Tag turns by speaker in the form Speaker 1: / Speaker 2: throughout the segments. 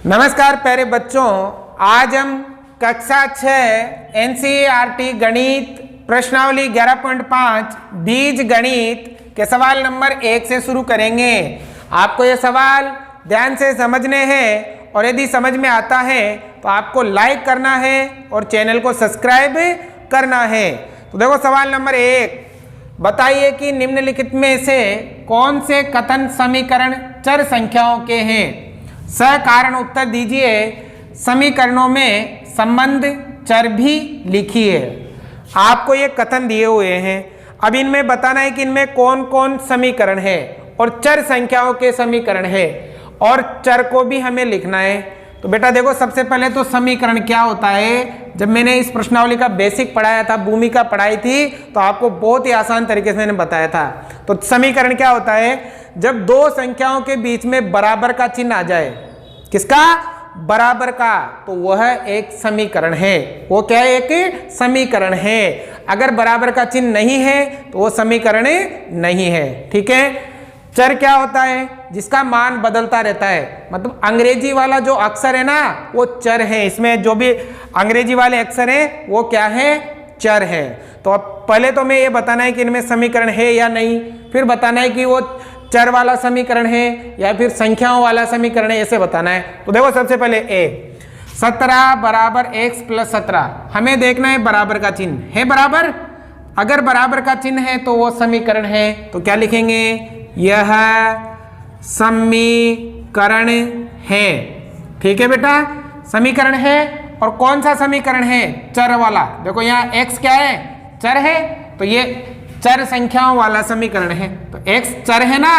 Speaker 1: नमस्कार प्यारे बच्चों, आज हम कक्षा 6 एनसीईआरटी गणित प्रश्नावली 11.5 बीज गणित के सवाल नंबर 1 से शुरू करेंगे। आपको ये सवाल ध्यान से समझने हैं और यदि समझ में आता है तो आपको लाइक करना है और चैनल को सब्सक्राइब करना है। तो देखो सवाल नंबर 1, बताइए कि निम्नलिखित में से कौन से कथन समीकरण चर संख्याओं के हैं। सकारण उत्तर दीजिए। समीकरणों में संबंध चर भी लिखिए। आपको ये कथन दिए हुए हैं, अब इनमें बताना है कि इनमें कौन कौन समीकरण है और चर संख्याओं के समीकरण है और चर को भी हमें लिखना है। तो बेटा देखो, सबसे पहले तो समीकरण क्या होता है। जब मैंने इस प्रश्नावली का बेसिक पढ़ाया था, भूमिका पढ़ाई थी, तो आपको बहुत ही आसान तरीके से मैंने बताया था। तो समीकरण क्या होता है, जब दो संख्याओं के बीच में बराबर का चिन्ह आ जाए, किसका, बराबर का, तो वह एक समीकरण है। वो क्या है, एक समीकरण है। अगर बराबर का चिन्ह नहीं है तो वो समीकरण नहीं है। ठीक है। चर क्या होता है, जिसका मान बदलता रहता है। मतलब अंग्रेजी वाला जो अक्षर है ना, वो चर है। इसमें जो भी अंग्रेजी वाले अक्षर हैं वो क्या है, चर है। तो अब पहले तो मैं ये बताना है कि इनमें समीकरण है या नहीं, फिर बताना है कि वो चर वाला समीकरण है या फिर संख्याओं वाला समीकरण है, ऐसे बताना है। तो देखो सबसे पहले ए, 17 बराबर x प्लस 17। हमें देखना है बराबर का चिन्ह है बराबर। अगर बराबर का चिन्ह है तो वो समीकरण है। तो क्या लिखेंगे, यह समीकरण है। ठीक है बेटा, समीकरण है। और कौन सा समीकरण है, चर वाला। देखो यहाँ x क्या है, चर है, तो ये चर संख्याओं वाला समीकरण है। तो x चर है ना,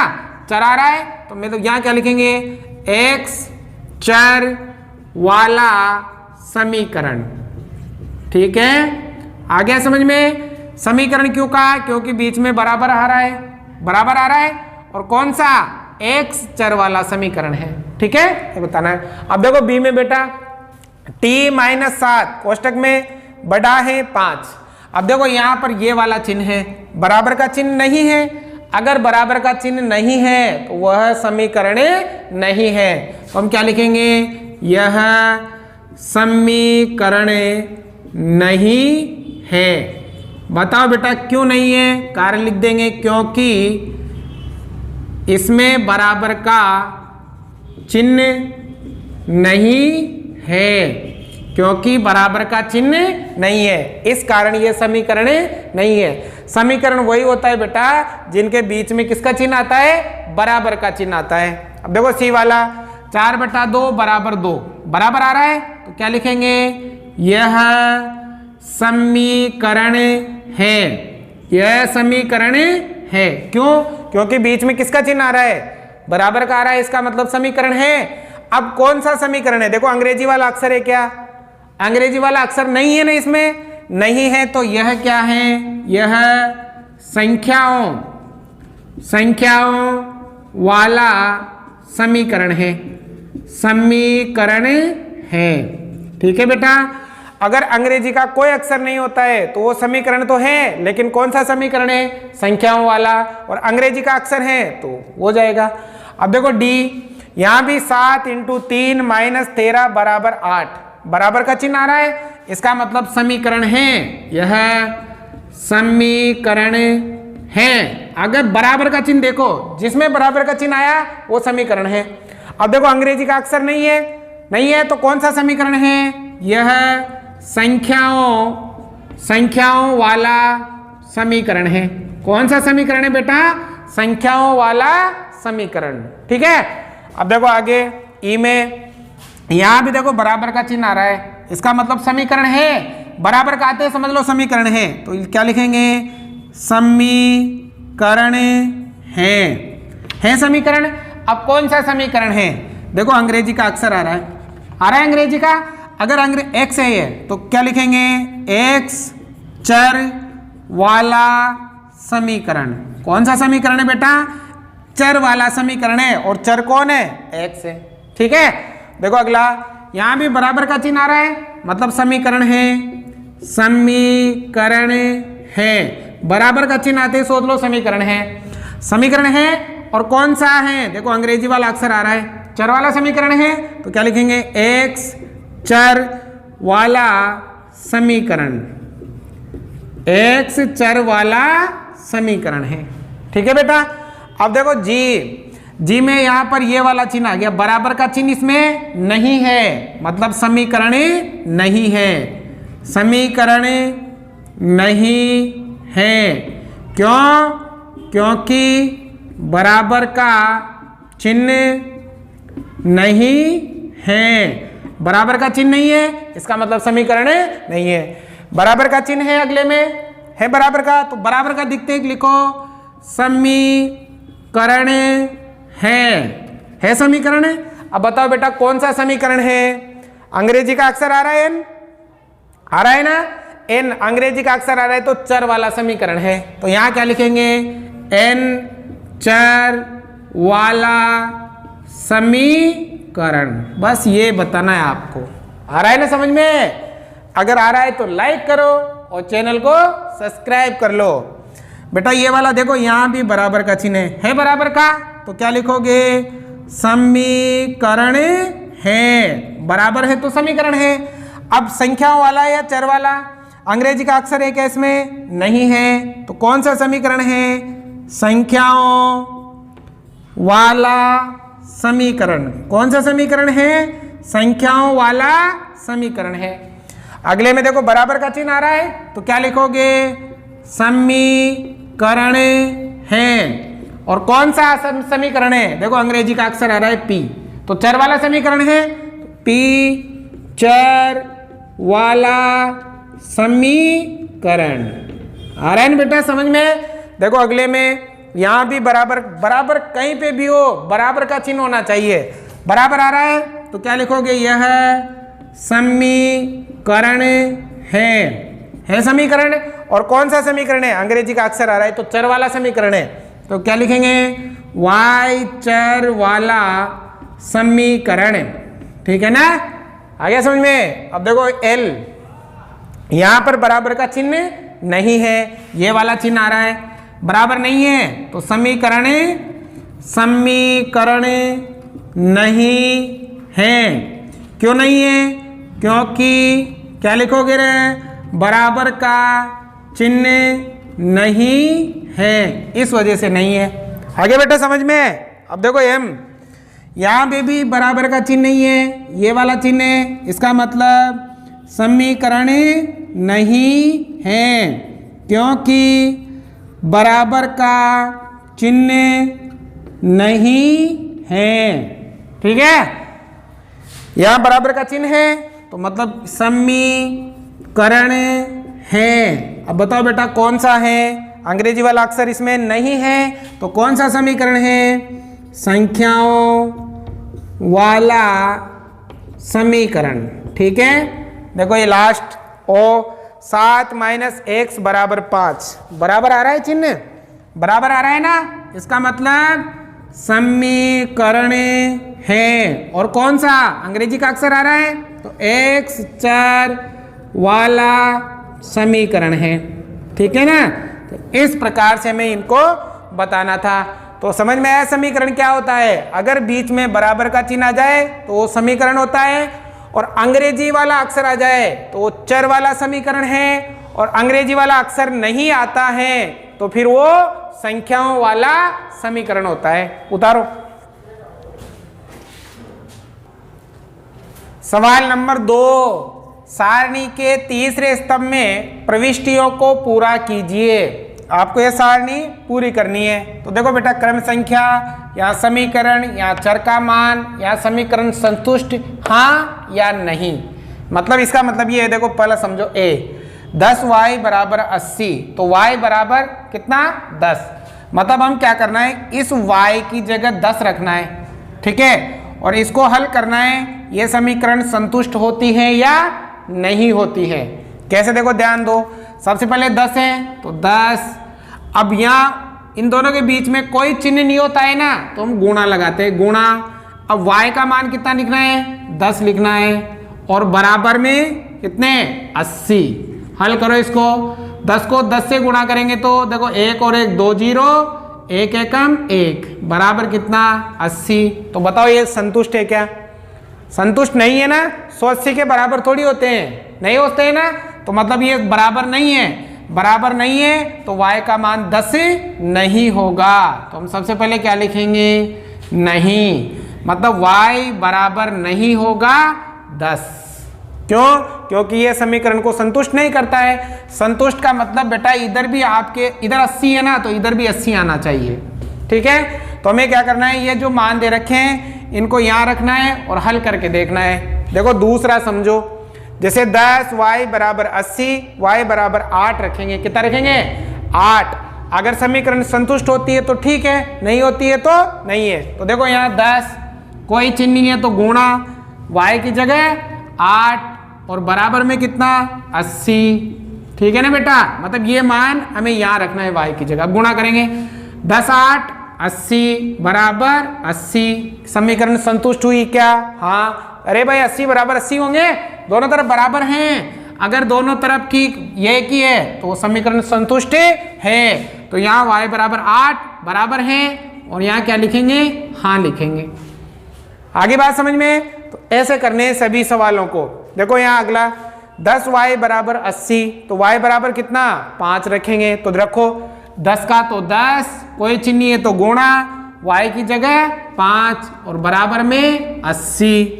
Speaker 1: चर आ रहा है, तो मैं तो यहाँ क्या लिखेंगे, x चर वाला समीकरण। ठीक है, आ गया समझ में। समीकरण क्यों कहा, क्योंकि बीच में बराबर आ रहा है, बराबर आ रहा है। और कौन सा, x चर वाला समीकरण है। ठीक है, ये बताना है। अब देखो b में बेटा t-7 कोष्टक में बड़ा है 5। अब देखो यहाँ पर ये वाला चिन्ह है, बराबर का चिन्ह नहीं है। अगर बराबर का चिन्ह नहीं है तो वह समीकरण नहीं है। तो हम क्या लिखेंगे, यह समीकरण नहीं है। बताओ बेटा क्यों नहीं है, कारण लिख देंगे, क्योंकि इसमें बराबर का चिन्ह नहीं है। क्योंकि बराबर का चिन्ह नहीं है, इस कारण ये समीकरण नहीं है। समीकरण वही होता है बेटा जिनके बीच में किसका चिन्ह आता है, बराबर का चिन्ह आता है। अब देखो सी वाला 4/2 बराबर 2, बराबर आ रहा है, तो क्या लिखेंगे, यह समीकरण है। यह समीकरण है। क्यों, क्योंकि बीच में किसका चिन्ह आ रहा है, बराबर का आ रहा है, इसका मतलब समीकरण है। अब कौन सा समीकरण है, देखो अंग्रेजी वाला अक्षर है क्या, अंग्रेजी वाला अक्षर नहीं है ना, इसमें नहीं है, तो यह क्या है, यह संख्याओं वाला समीकरण है, समीकरण है। ठीक है बेटा, अगर अंग्रेजी का कोई अक्षर नहीं होता है तो वो समीकरण तो है, लेकिन कौन सा समीकरण है, संख्याओं वाला, और अंग्रेजी का अक्षर है तो हो जाएगा। अब देखो डी, यहां भी 7 × 3 - 13 बराबर 8, बराबर का चिन्ह आ रहा है, इसका मतलब समीकरण है, यह समीकरण है। अगर बराबर का चिन्ह देखो, जिसमें बराबर का चिन्ह आया वो समीकरण है। अब देखो अंग्रेजी का अक्षर नहीं है तो कौन सा समीकरण है, यह संख्याओं वाला समीकरण है। कौन सा समीकरण है बेटा, संख्याओं वाला समीकरण। ठीक है। अब देखो आगे ई में, यहां भी देखो बराबर का चिन्ह आ रहा है, इसका मतलब समीकरण है। बराबर का आते समझ लो समीकरण है, तो क्या लिखेंगे, समीकरण है समीकरण। अब कौन सा समीकरण है, देखो अंग्रेजी का अक्षर आ रहा है अंग्रेजी का। अगर x है तो क्या लिखेंगे, x चर वाला समीकरण। कौन सा समीकरण है बेटा, चर वाला समीकरण है, और चर कौन है, x है। ठीक है। देखो अगला, यहां भी बराबर का चिन्ह आ रहा है, मतलब समीकरण है, समीकरण है। बराबर का चिन्ह आते सोच लो समीकरण है, समीकरण है। और कौन सा है, देखो अंग्रेजी वाला अक्षर आ रहा है, चर वाला समीकरण है तो क्या लिखेंगे, x चर वाला समीकरण, x चर वाला समीकरण है। ठीक है बेटा। अब देखो जी में यहां पर ये वाला चिन्ह आ गया, बराबर का चिन्ह इसमें नहीं है, मतलब समीकरण नहीं है, समीकरण नहीं है। क्यों? क्योंकि बराबर का चिन्ह नहीं है, बराबर का चिन्ह नहीं है, इसका मतलब समीकरण नहीं है। बराबर का चिन्ह है, अगले में है बराबर का, तो बराबर का दिखते ही लिखो समीकरण है समीकरण। अब बताओ बेटा कौन सा समीकरण है? अंग्रेजी का अक्षर आ रहा है एन, आ रहा है ना, एन अंग्रेजी का अक्षर आ रहा है तो चर वाला समीकरण है। तो यहां क्या लिखेंगे, एन चर वाला समीकरण। बस ये बताना है आपको। आ रहा है ना समझ में? अगर आ रहा है तो लाइक करो और चैनल को सब्सक्राइब कर लो। बेटा ये वाला देखो यहां भी बराबर का चिन्ह है बराबर का, तो क्या लिखोगे, समीकरण है, बराबर है तो समीकरण है। अब संख्याओं वाला या चर वाला, अंग्रेजी का अक्षर है क्या इसमें? नहीं है, तो कौन सा समीकरण है? संख्याओं वाला समीकरण। कौन सा समीकरण है? संख्याओं वाला समीकरण है। अगले में देखो बराबर का चिन्ह आ रहा है तो क्या लिखोगे, समीकरण है। और कौन सा समीकरण है? देखो अंग्रेजी का अक्षर आ रहा है पी, तो चर वाला समीकरण है, पी चर वाला समीकरण। आ रहा है ना बेटा समझ में? देखो अगले में यहां भी बराबर, बराबर कहीं पे भी हो बराबर का चिन्ह होना चाहिए। बराबर आ रहा है तो क्या लिखोगे, यह समीकरण है समीकरण। और कौन सा समीकरण है? अंग्रेजी का अक्षर आ रहा है तो चर वाला समीकरण है, तो क्या लिखेंगे, y चर वाला समीकरण। ठीक है ना, आ गया समझ में? अब देखो l, यहां पर बराबर का चिन्ह नहीं है, ये वाला चिन्ह आ रहा है, बराबर नहीं है तो समीकरण नहीं है। क्यों नहीं है? क्योंकि क्या लिखोगे रे, बराबर का चिन्ह नहीं है, इस वजह से नहीं है। आगे बेटा समझ में? अब देखो m, यहां पे भी बराबर का चिन्ह नहीं है, ये वाला चिन्ह है, इसका मतलब समीकरण नहीं है, क्योंकि बराबर का चिन्ह नहीं है। ठीक है, यहां बराबर का चिन्ह है तो मतलब समीकरण है। अब बताओ बेटा कौन सा है? अंग्रेजी वाला अक्षर इसमें नहीं है तो कौन सा समीकरण है? संख्याओं वाला समीकरण। ठीक है, देखो ये लास्ट ओ 7 - x = 5, बराबर आ रहा है चिन्ह, बराबर आ रहा है ना, इसका मतलब समीकरण है। और कौन सा? अंग्रेजी का अक्षर आ रहा है तो x चर वाला समीकरण है। ठीक है ना, तो इस प्रकार से हमें इनको बताना था। तो समझ में आया समीकरण क्या होता है? अगर बीच में बराबर का चिन्ह आ जाए तो वो समीकरण होता है, और अंग्रेजी वाला अक्षर आ जाए तो वो चर वाला समीकरण है, और अंग्रेजी वाला अक्षर नहीं आता है तो फिर वो संख्याओं वाला समीकरण होता है। उतारो सवाल नंबर 2, सारणी के तीसरे स्तंभ में प्रविष्टियों को पूरा कीजिए। आपको यह सारणी पूरी करनी है। तो देखो बेटा क्रम संख्या या समीकरण या चर का मान या समीकरण संतुष्ट हाँ या नहीं। मतलब इसका मतलब ये है, देखो पहला समझो a 10y = 80, तो y बराबर कितना 10। मतलब हम क्या करना है, इस y की जगह 10 रखना है। ठीक है, और इसको हल करना है, ये समीकरण संतुष्ट होती है या नहीं होती है। कैसे? देखो ध्यान दो, सबसे पहले 10 है तो 10, अब यहाँ इन दोनों के बीच में कोई चिन्ह नहीं होता है ना, तो हम गुणा लगाते हैं, गुणा। अब y का मान कितना लिखना है? 10 लिखना है, और बराबर में कितने? 80। हल करो इसको, 10 को 10 से गुणा करेंगे तो देखो 1 और 1 2 0, एक एकम एक बराबर कितना 80। तो बताओ ये संतुष्ट है क्या? संतुष्ट नहीं है ना, 180 के बराबर थोड़ी होते हैं, नहीं होते हैं ना, तो मतलब ये बराबर नहीं है। बराबर नहीं है तो y का मान 10 नहीं होगा। तो हम सबसे पहले क्या लिखेंगे? नहीं, मतलब y बराबर नहीं होगा 10। क्यों? क्योंकि ये समीकरण को संतुष्ट नहीं करता है। संतुष्ट का मतलब बेटा इधर भी आपके इधर 80 है ना, तो इधर भी 80 आना चाहिए। ठीक है, तो हमें क्या करना है, ये जो मान दे रखे हैं इनको यहाँ रखना है और हल करके देखना है। देखो दूसरा समझो, जैसे 10 y बराबर 80 y बराबर 8 रखेंगे। कितना रखेंगे? 8। अगर समीकरण संतुष्ट होती है तो ठीक है, नहीं होती है तो नहीं है। तो देखो यहाँ 10 कोई चिन्ह नहीं है तो गुणा y की जगह 8 और बराबर में कितना 80। ठीक है ना बेटा, मतलब ये मान हमें यहाँ रखना है y की जगह। अब गुणा करेंगे 10 8 80 बराबर 80। समीकरण संतुष्ट हुई क्या? हाँ। अरे भाई 80 बराबर 80 होंगे, दोनों तरफ बराबर हैं। अगर दोनों तरफ की ये की है तो समीकरण संतुष्ट है। तो यहाँ y बराबर 8 बराबर है और यहाँ क्या लिखेंगे? हाँ लिखेंगे। आगे बात समझ में? तो ऐसे करने हैं सभी सवालों को। देखो यहाँ अगला 10y बराबर 80, तो y बराबर कितना 5 रखेंगे। तो रखो 10 का तो 10 कोई चिन्ह नहीं है तो गुणा y की जगह 5 और बराबर में 80।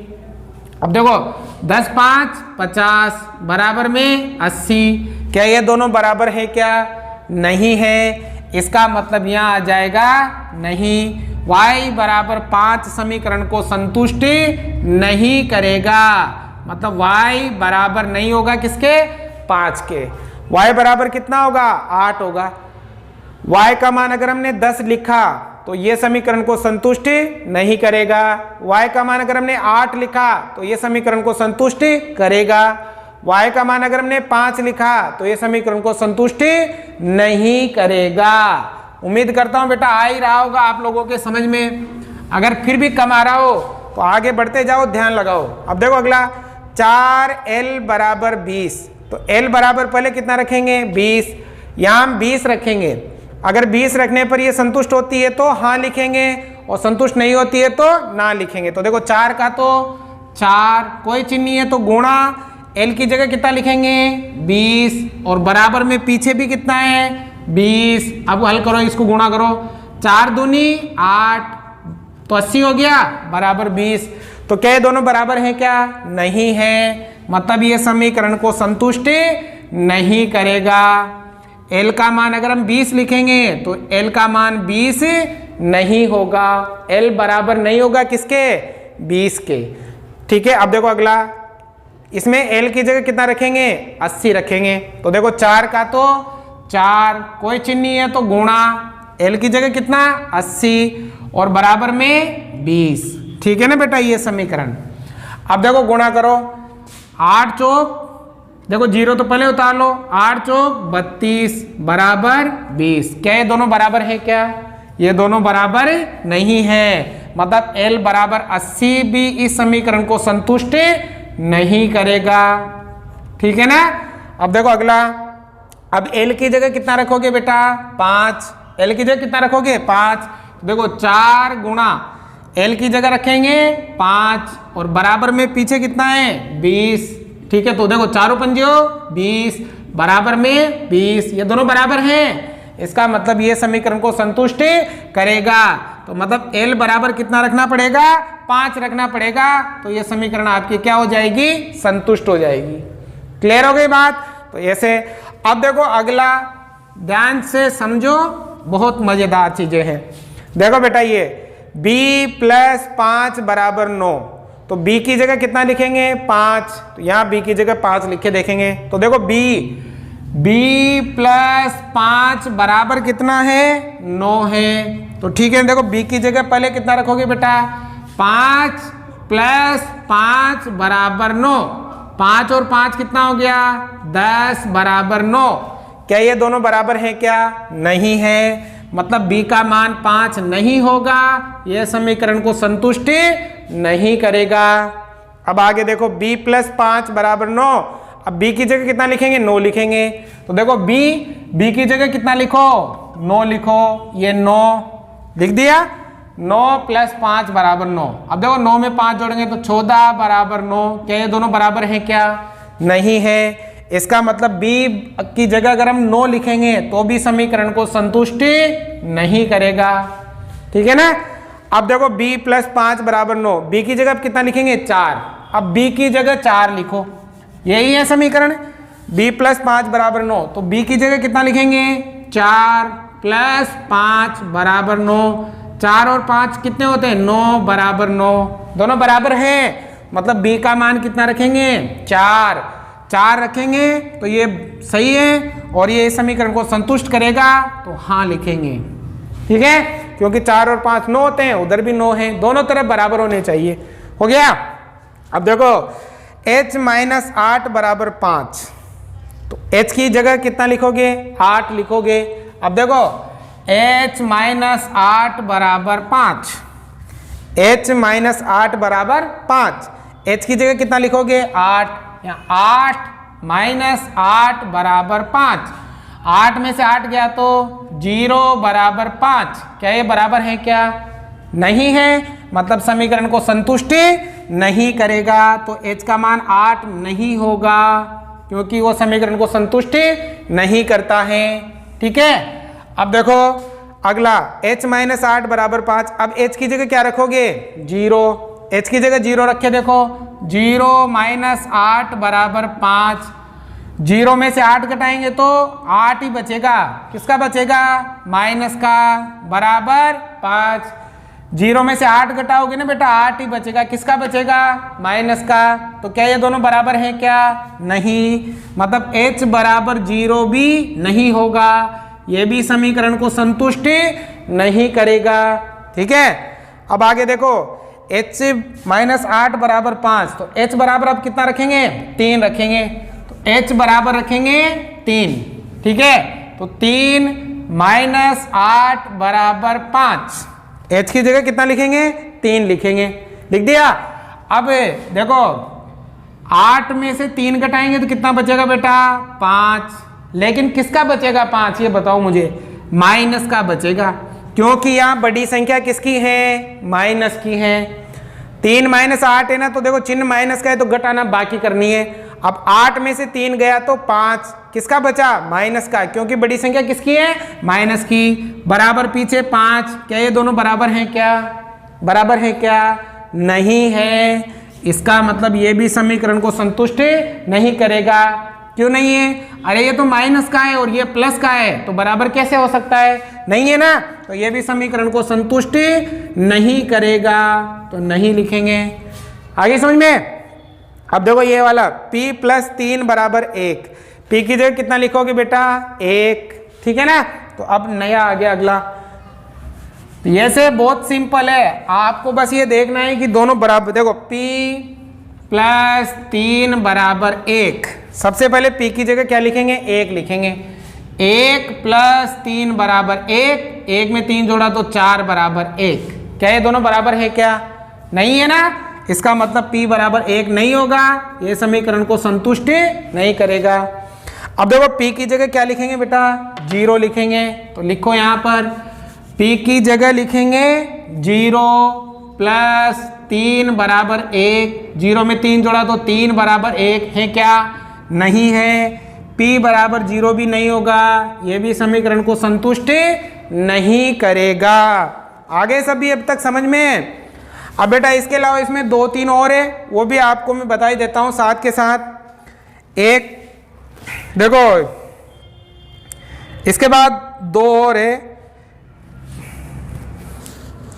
Speaker 1: अब देखो 10 5 50 बराबर में 80। क्या ये दोनों बराबर है क्या? नहीं है। इसका मतलब यहाँ आ जाएगा नहीं। y बराबर 5 समीकरण को संतुष्ट नहीं करेगा, मतलब y बराबर नहीं होगा किसके? 5 के। y बराबर कितना होगा? 8 होगा। y का मान अगर हमने 10 लिखा तो ये समीकरण को संतुष्ट नहीं करेगा। y का मान अगर हमने 8 लिखा तो ये समीकरण को संतुष्ट करेगा। y का मान अगर हमने 5 लिखा तो ये समीकरण को संतुष्ट नहीं करेगा। उम्मीद करता हूं बेटा आ ही रहा होगा आप लोगों के समझ में। अगर फिर भी कम आ रहा हो तो आगे बढ़ते जाओ, ध्यान लगाओ। अब देखो अगला 4l बराबर 20, तो l बराबर पहले कितना रखेंगे? 20। यहाँ हम 20 रखेंगे। अगर 20 रखने पर ये संतुष्ट होती है तो हाँ लिखेंगे और संतुष्ट नहीं होती है तो ना लिखेंगे। तो देखो 4 का तो 4 कोई चिन्ह नहीं है तो गुणा l की जगह कितना लिखेंगे? 20 और बराबर में पीछे भी कितना है? 20। अब हल करो, इसको गुणा करो। 4 दूनी 8 तो 80 हो गया बराबर 20। तो क्या ये दोनों बराबर हैं क्या? नहीं है, मतलब ये समीकरण को संतुष्ट नहीं करेगा। l का मान अगर हम 20 लिखेंगे तो l का मान 20 नहीं होगा। l बराबर नहीं होगा किसके? 20 के। ठीक है, अब देखो अगला, इसमें l की जगह कितना रखेंगे? 80 रखेंगे। तो देखो 4 का तो 4 कोई चिन्ह नहीं है तो गुणा l की जगह कितना? 80 और बराबर में 20। ठीक है ना बेटा ये समीकरण। अब देखो गुणा करो 8 चौक, देखो 0 तो पहले उतार लो, 8 चौक 32 बराबर 20। क्या ये दोनों बराबर है क्या? ये दोनों बराबर नहीं है, मतलब l बराबर 80 भी इस समीकरण को संतुष्ट नहीं करेगा। ठीक है ना। अब देखो अगला, अब l की जगह कितना रखोगे बेटा? 5। l की जगह कितना रखोगे? 5। देखो 4 गुणा l की जगह रखेंगे 5 और बराबर में पीछे कितना है? 20। ठीक है, तो देखो 4 पंजियो 20 बराबर में 20, ये दोनों बराबर हैं। इसका मतलब ये समीकरण को संतुष्ट करेगा। तो मतलब l बराबर कितना रखना पड़ेगा? 5 रखना पड़ेगा। तो ये समीकरण आपकी क्या हो जाएगी? संतुष्ट हो जाएगी। क्लियर हो गई बात? तो ऐसे। अब देखो अगला, ध्यान से समझो, बहुत मजेदार चीजें हैं। देखो बेटा ये b + 5 बराबर 9, तो b की जगह कितना लिखेंगे? 5। तो यहाँ b की जगह 5 लिखे देखेंगे। तो देखो b + 5 बराबर कितना है? 9 है। तो ठीक है, देखो b की जगह पहले कितना रखोगे बेटा? 5 + 5 बराबर 9। 5 और 5 कितना हो गया? 10 बराबर 9। क्या ये दोनों बराबर हैं क्या? नहीं है, मतलब b का मान 5 नहीं होगा, यह समीकरण को संतुष्ट नहीं करेगा। अब आगे देखो b + 5 बराबर 9। अब b की जगह कितना लिखेंगे? 9 लिखेंगे। तो देखो b की जगह कितना लिखो? 9 लिखो, ये 9 लिख दिया। 9 + 5 = 9। अब देखो 9 में 5 जोड़ेंगे तो 14 = 9। क्या ये दोनों बराबर हैं क्या? नहीं है। इसका मतलब b की जगह अगर हम 9 लिखेंगे तो भी समीकरण को संतुष्टि नहीं करेगा। ठीक है ना। अब देखो b + 5 = 9, b की जगह कितना लिखेंगे? 4। अब b की जगह 4 लिखो, यही है समीकरण। b + 5 = 9, तो b की जगह कितना लिखेंगे? 4 + 5 = 9। 4 और 5 कितने होते हैं? 9 = 9। दोनों बराबर हैं, मतलब b का मान कितना रखेंगे? 4 रखेंगे तो ये सही है और ये इस समीकरण को संतुष्ट करेगा, तो हाँ लिखेंगे। ठीक है, क्योंकि 4 और 5 9 होते हैं, उधर भी 9 है, दोनों तरफ बराबर होने चाहिए। हो गया। अब देखो h - 8 = 5, तो h की जगह कितना लिखोगे? 8 लिखोगे। अब देखो h - 8 = 5, h - 8 = 5, h की जगह कितना लिखोगे? 8। 8 - 8 = 5। 8 में से 8 गया तो 0 = 5। क्या ये बराबर है क्या? नहीं है, मतलब समीकरण को संतुष्टि नहीं करेगा, तो h का मान 8 नहीं होगा, क्योंकि वो समीकरण को संतुष्टि नहीं करता है। ठीक है। अब देखो अगला h - 8 = 5। अब h की जगह क्या रखोगे? 0। h की जगह 0 रखे, देखो 0 - 8 = 5। 0 में से 8 घटाएंगे तो 8 ही बचेगा। किसका बचेगा? माइनस का, बराबर 5। 0 में से 8 घटाओगे ना बेटा, 8 ही बचेगा। किसका बचेगा? माइनस का। तो क्या ये दोनों बराबर हैं क्या? नहीं, मतलब h = 0 भी नहीं होगा, ये भी समीकरण को संतुष्टि नहीं करेगा। ठीक है। अब आगे देखो h - 8 = 5, तो h बराबर अब कितना रखेंगे? 3 रखेंगे, तो h बराबर रखेंगे 3। ठीक है, तो 3 - 8 = 5, h की जगह कितना लिखेंगे? 3 लिखेंगे। लिख दिया। अब देखो 8 में से 3 घटाएंगे तो कितना बचेगा बेटा? 5। लेकिन किसका बचेगा 5? ये बताओ मुझे। माइनस का बचेगा, क्योंकि यहाँ बड़ी संख्या किसकी है? माइनस की है। 3 - 8 है ना, तो देखो चिन्ह माइनस का है तो घटाना बाकी करनी है। अब 8 में से 3 गया तो 5, किसका बचा? माइनस का, क्योंकि बड़ी संख्या किसकी है? माइनस की। बराबर पीछे 5। क्या ये दोनों बराबर हैं क्या? बराबर है क्या? नहीं है। इसका मतलब ये भी समीकरण को संतुष्ट नहीं करेगा। क्यों नहीं है? अरे ये तो माइनस का है और ये प्लस का है, तो बराबर कैसे हो सकता है? नहीं है ना, तो ये भी समीकरण को संतुष्ट नहीं करेगा, तो नहीं लिखेंगे। आगे समझ में। अब देखो ये वाला p + 3 = 1, p की जगह कितना लिखोगे बेटा? 1। ठीक है ना। तो अब नया आ गया अगला। तो ये से बहुत सिंपल है, आपको बस ये देखना है कि दोनों बराबर। देखो p + 3 = 1, सबसे पहले p की जगह क्या लिखेंगे? 1 लिखेंगे। 1 + 3 = 1, 1 में 3 जोड़ा तो 4 = 1। क्या ये दोनों बराबर है क्या? नहीं है ना, इसका मतलब p = 1 नहीं होगा, ये समीकरण को संतुष्ट नहीं करेगा। अब देखो p की जगह क्या लिखेंगे बेटा? 0 लिखेंगे। तो लिखो यहाँ पर p की जगह लिखेंगे 0 + 3 = 1। 0 में 3 जोड़ा तो 3 = 1 है क्या? नहीं है। p = 0 भी नहीं होगा, ये भी समीकरण को संतुष्ट नहीं करेगा। आगे सभी अब तक समझ में। अब बेटा इसके अलावा इसमें 2-3 और है, वो भी आपको मैं बता ही देता हूँ साथ के साथ। एक देखो इसके बाद 2 और है।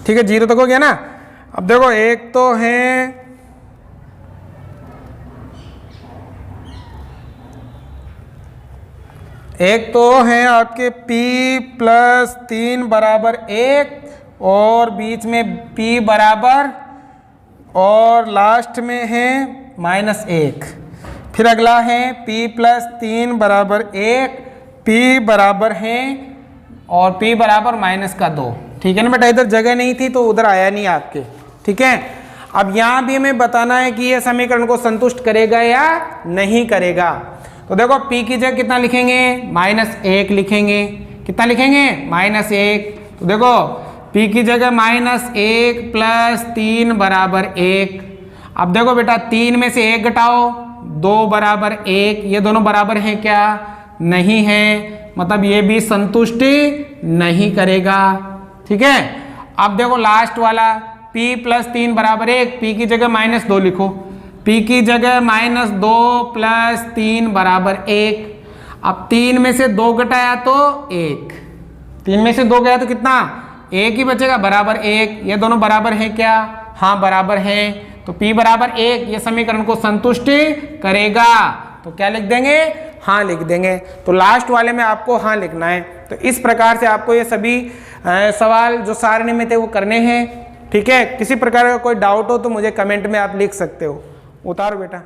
Speaker 1: ठीक है, 0 तक हो गया ना। अब देखो एक तो है आपके p + 3 = 1 और बीच में p बराबर और लास्ट में है -1। फिर अगला है p + 3 = 1, p बराबर है और p बराबर -2। ठीक है ना बेटा, इधर जगह नहीं थी तो उधर आया नहीं आपके। ठीक है। अब यहाँ भी हमें बताना है कि यह समीकरण को संतुष्ट करेगा या नहीं करेगा। तो देखो p की जगह कितना लिखेंगे? -1 लिखेंगे। कितना लिखेंगे -1। तो देखो p की जगह -1 + 3 = 1। अब देखो बेटा 3 में से 1 घटाओ 2 = 1, ये दोनों बराबर हैं क्या? नहीं है, मतलब ये भी संतुष्टि नहीं करेगा। ठीक है, अब देखो लास्ट वाला p + 3 = 1, p की जगह -2 लिखो, p की जगह -2 + 3 = 1। अब 3 में से 2 घटाया तो 1, 3 में से 2 गया तो कितना? 1 ही बचेगा, बराबर 1। ये दोनों बराबर हैं क्या? हाँ बराबर हैं, तो p = 1 ये समीकरण को संतुष्टि करेगा। तो क्या लिख देंगे? हाँ लिख देंगे। तो लास्ट वाले में आपको हाँ लिखना है। तो इस प्रकार से आपको ये सभी सवाल जो सारणी में थे वो करने हैं। ठीक है, किसी प्रकार का कोई डाउट हो तो मुझे कमेंट में आप लिख सकते हो। उतारो बेटा।